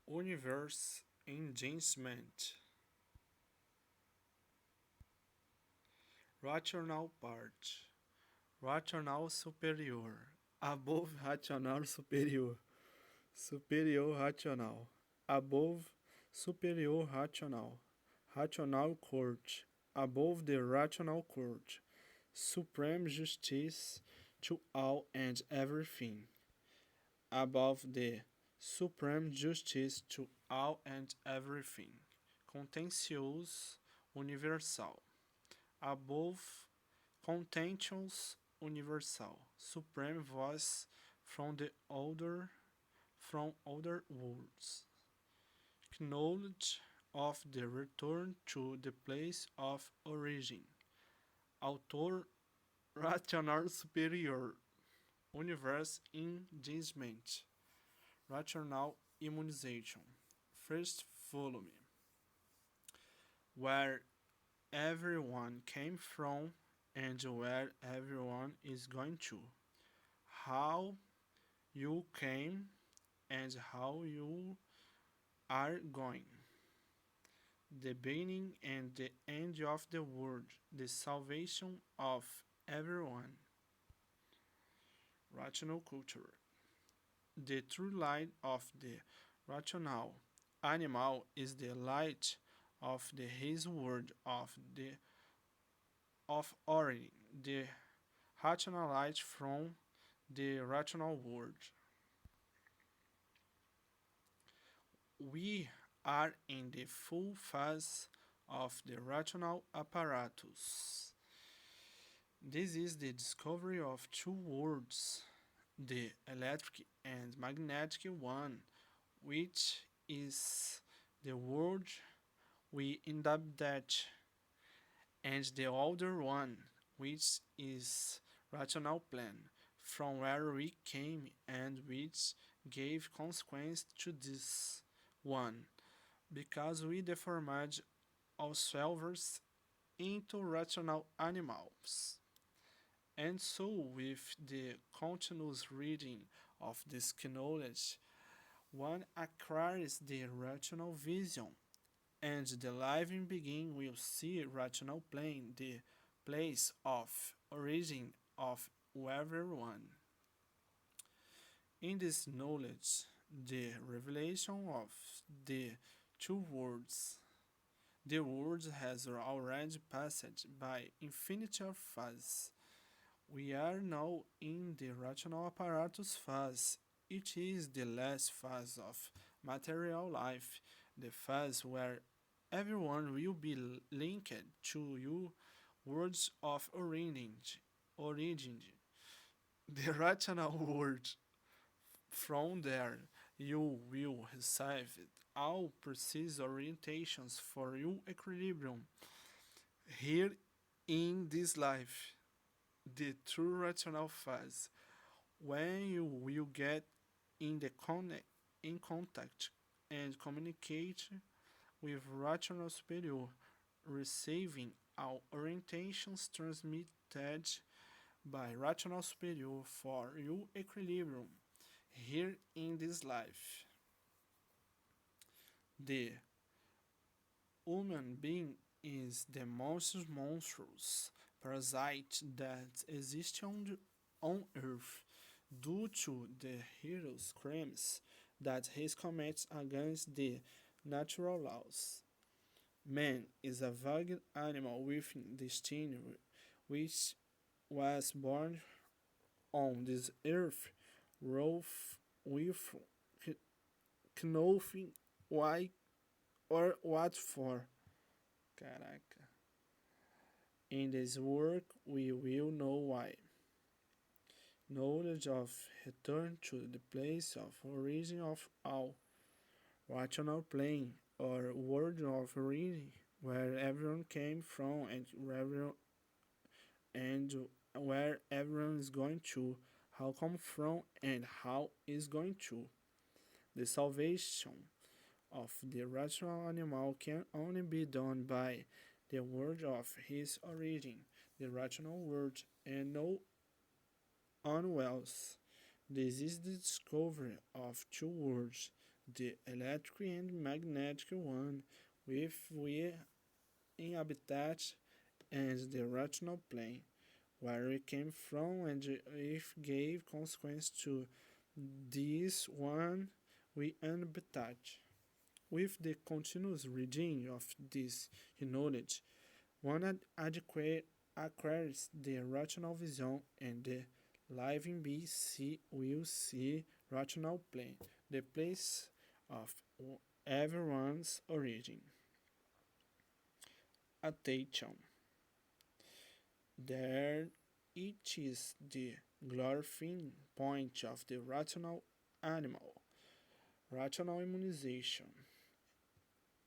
Universe enhancement. Rational part. Rational superior. Above rational superior. Superior rational. Above superior rational. Rational court. Above the rational court. Supreme justice to all and everything. Above the supreme justice to all and everything. Contencious universal. Above contentions universal. Supreme voice from the other worlds. Knowledge of the return to the place of origin. Author rational superior. Universe engagement. Rational immunization. First volume. Where everyone came from and where everyone is going to. How you came and how you are going. The beginning and the end of the world, the salvation of everyone. Rational culture. The true light of the rational animal is the light of his world of origin, the rational light from the rational world. We are in the full phase of the rational apparatus. This is the discovery of two worlds, the electric and magnetic one, which is the world we inhabit, and the other one, which is rational plane, from where we came and which gave consequence to this one, because we deformed ourselves into rational animals. And so, with the continuous reading of this knowledge, one acquires the rational vision, and the living being will see rational plane, the place of origin of everyone. In this knowledge, the revelation of the two worlds, the world has already passed by infinity of phases. We are now in the rational apparatus phase. It is the last phase of material life, the phase where everyone will be linked to you words of origin, the rational world. From there, you will receive all precise orientations for your equilibrium here in this life, the true rational phase, when you will get in the in contact and communicate with rational superior, receiving all orientations transmitted by rational superior for your equilibrium here in this life. The human being is the most monstrous parasite that exists on earth due to the hero's crimes that he commits against the natural laws. Man is a vague animal with destiny which was born on this earth rough with nothing why or what for. Caraca. In this work we will know why. Knowledge of return to the place of origin of all. Rational plane or world of origin where everyone came from and where everyone is going to, how come from and how is going to. The salvation of the rational animal can only be done by the world of his origin, the rational world, and no one else. This is the discovery of two worlds, the electric and magnetic one, with we in habitat and the rational plane, where we came from and if gave consequence to this one we habitat. With the continuous reading of this knowledge, one adequate acquires the rational vision and the living being will see rational plane, the place of everyone's origin. Attention. There it is the glorifying point of the rational animal, rational immunization.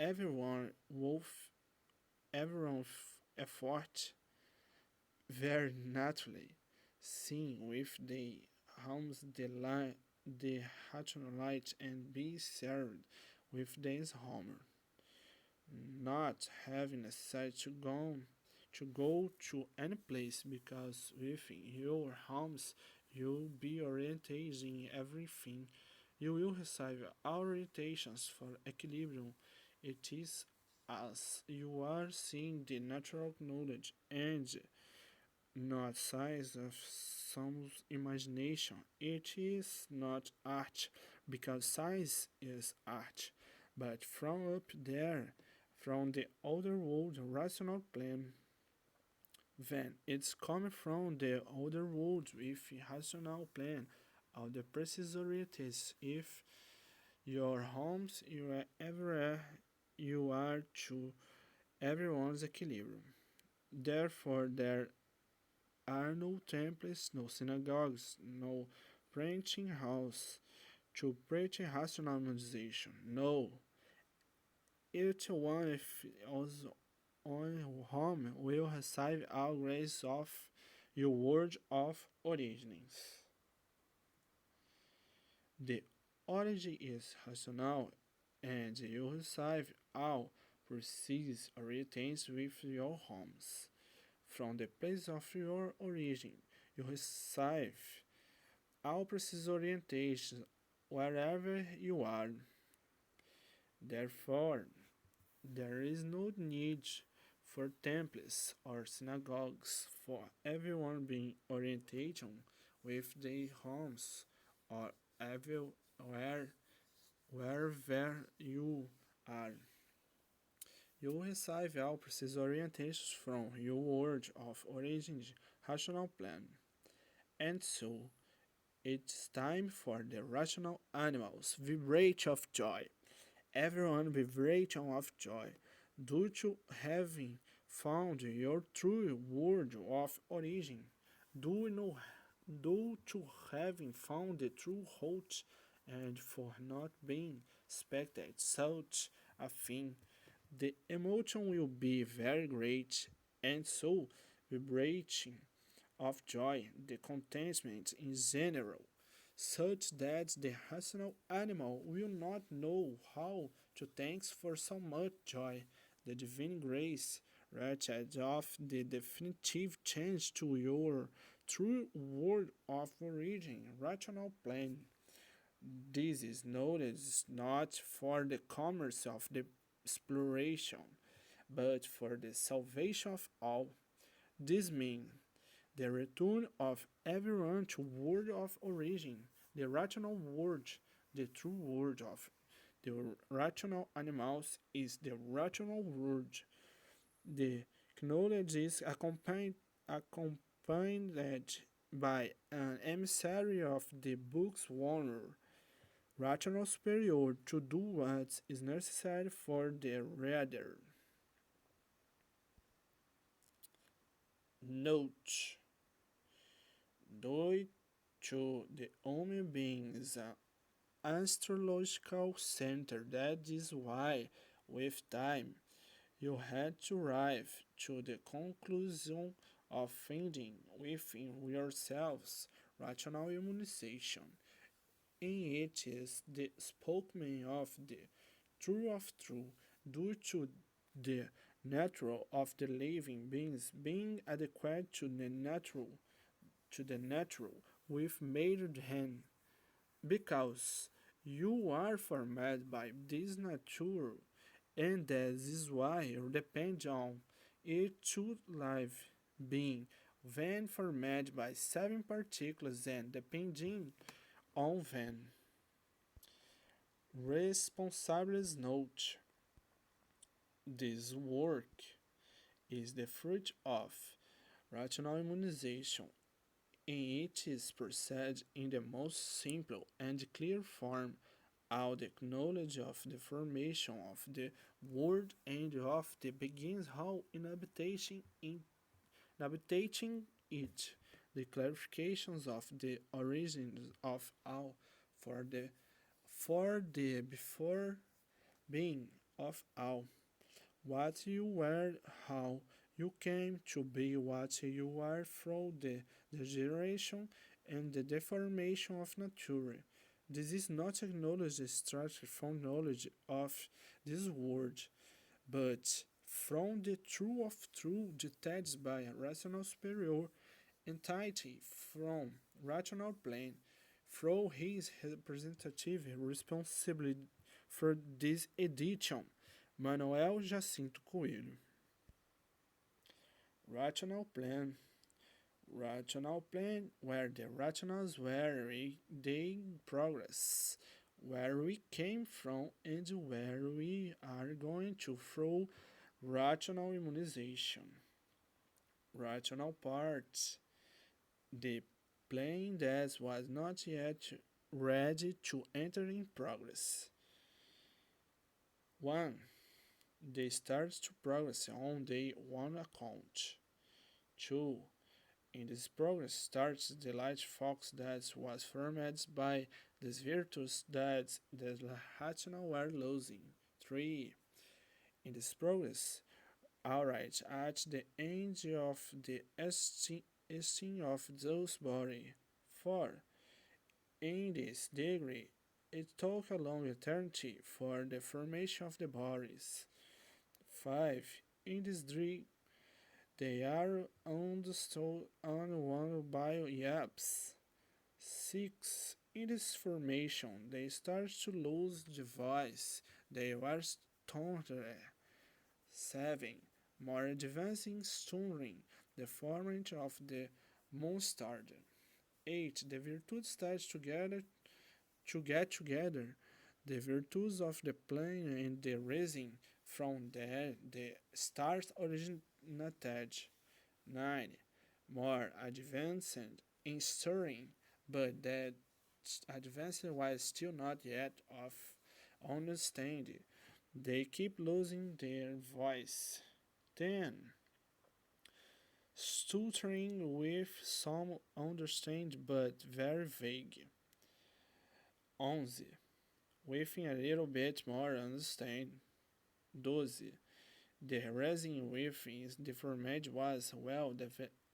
Everyone wolf everyone's effort very naturally, seen with the homes the rational light and be served with this homer, not having necessary to go to any place because within your homes you'll be oriented in everything. You will receive all orientations for equilibrium. It is as you are seeing the natural knowledge and not size of some imagination. It is not art because science is art, but from up there, from the other world rational plane, then it's coming from the other world with rational plan of the precise orientation. If your homes you are everywhere you are to everyone's equilibrium. Therefore there are no temples, no synagogues, no printing house to preach rationalization. No, each one if also on whom will receive all grace of your word of origins. The origin is rational, and you receive all precise orientations with your homes. From the place of your origin, you receive all precise orientations wherever you are. Therefore, there is no need for temples or synagogues for everyone being orientation with their homes or everywhere wherever you are. You receive all precise orientations from your word of origin rational plan. And so it's time for the rational animals vibrate of joy. Everyone vibrating of joy due to having found your true word of origin. Do you know due to having found the true root and for not being expected such a thing, the emotion will be very great and so vibrating of joy, the contentment in general, such that the rational animal will not know how to thank for so much joy. The divine grace, wretched of the definitive change to your true word of origin, rational plan. This is noted not for the commerce of the exploration, but for the salvation of all. This means the return of everyone to word of origin, the rational word, the true word of the rational animals is the rational word. The knowledge is accompanied by an emissary of the book's owner, rational superior to do what is necessary for the reader. Note: due to the human being is an astrological center. That is why, with time, you had to arrive to the conclusion of finding within yourselves rational immunization. In it is the spokesman of the true of true, due to the natural of the living beings being adequate to the natural with made hand, because You are formed by this nature, and that is why you depend on it to live being when formed by seven particles and depending on them. Responsibles note this work is the fruit of rational immunization, and it is presented in the most simple and clear form all the knowledge of the formation of the world and of the begins how inhabiting it, the clarifications of the origins of all for the before being of all, what you were, how you came to be what you are through the degeneration and the deformation of nature. This is not acknowledged extracted from knowledge of this world, but from the true of true detached by a rational superior entity from rational plane, through his representative responsibility for this edition, Manuel Jacinto Coelho. Rational plan. Rational plan where the rationals where they progress, where we came from and where we are going to through rational immunization. Rational part. The plane that was not yet ready to enter in progress. 1. They start to progress on their own account. 2. In this progress starts the light fox that was formed by these virtues that the rational were losing. 3. In this progress, alright, at the end of the esting of those body. 4. In this degree, it took a long eternity for the formation of the bodies. 5. In this degree, they are understood on one by yaps. 6. In this formation, they start to lose the voice. They were stoned. 7. More advancing stirring, the formation of the mustard. 8. The virtues start to get together. The virtues of the plane and the resin from there the start originated. 9. More advanced in stirring, but that advance was still not yet of understanding. They keep losing their voice. 10. Stuttering with some understand but very vague. 11. With a little bit more understand. 12. The resin within the format was well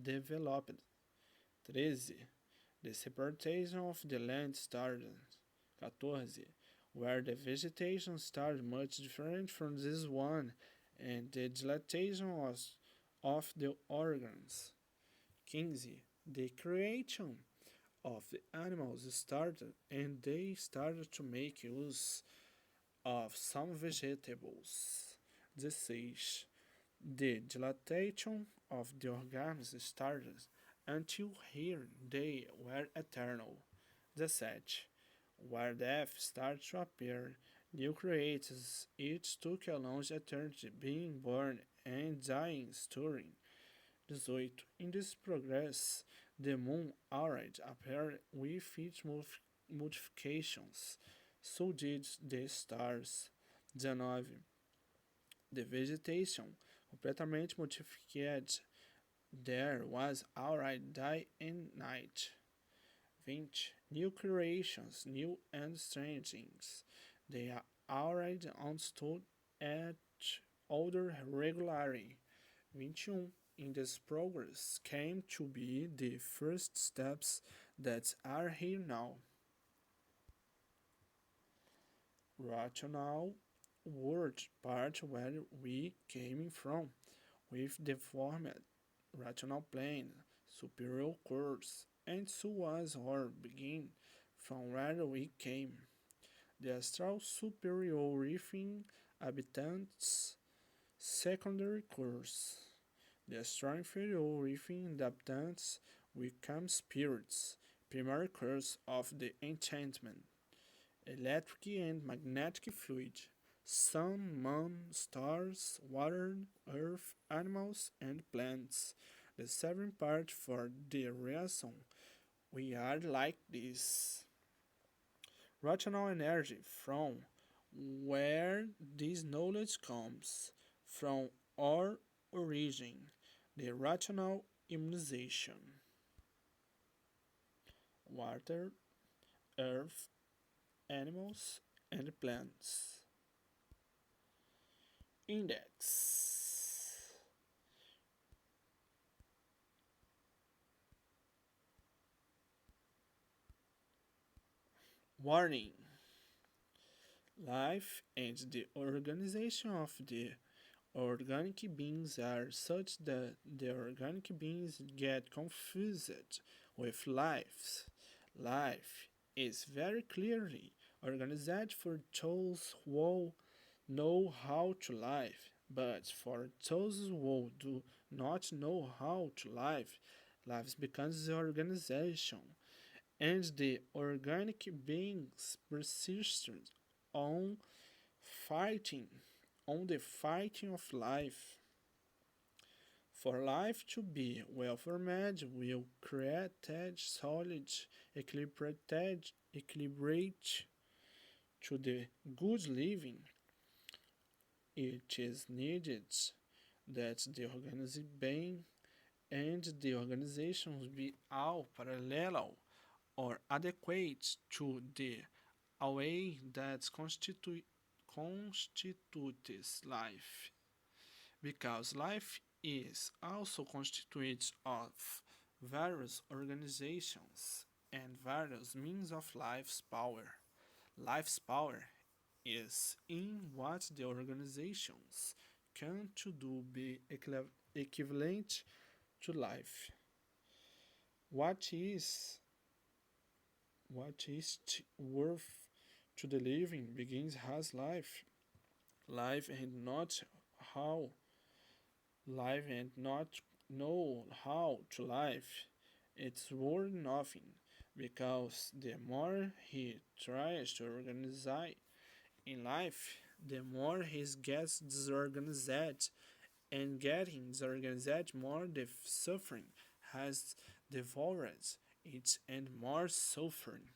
developed. 13. The separation of the land started. 14. Where the vegetation started much different from this one, and the dilatation was of the organs. 15. The creation of the animals started, and they started to make use of some vegetables. 16. The dilatation of the organs started until here they were eternal. 17. Where death started to appear, new creators each took a long eternity being born and dying stirring. 18. In this progress, the moon already appeared with its modifications. So did the stars. 19. The vegetation completamente modified. There was already day and night. 20. New creations, new and strange things. They are already understood at older regularly. 21. In this progress came to be the first steps that are here now. Rational word part where we came from, with the format rational plane, superior course, and so was our begin from where we came. The astral superior within habitants secondary curse. The astral inferior within the habitants become spirits, primary curse of the enchantment. Electric and magnetic fluid, sun, moon, stars, water, earth, animals, and plants. The seventh part for the reason we are like this. Rational energy, from where this knowledge comes, from our origin, the rational immunization. Water, earth, animals, and plants. Index. Warning. Life and the organization of the organic beings are such that the organic beings get confused with life. Life is very clearly organized for those who know how to live, but for those who do not know how to live, life becomes the organization, and the organic beings persist on fighting, on the fighting of life. For life to be well formed, will create solid, equilibrate to the good living. It is needed that the organized being and the organizations be all parallel or adequate to the way that constitutes life, because life is also constituted of various organizations and various means of life's power. Life's power is in what the organizations can to do be equivalent to life. What is worth to the living begins as life. Life and not how. Life and not know how to live. It's worth nothing, because the more he tries to organize in life, the more he gets disorganized, and getting disorganized more the suffering has devoured it, and more suffering.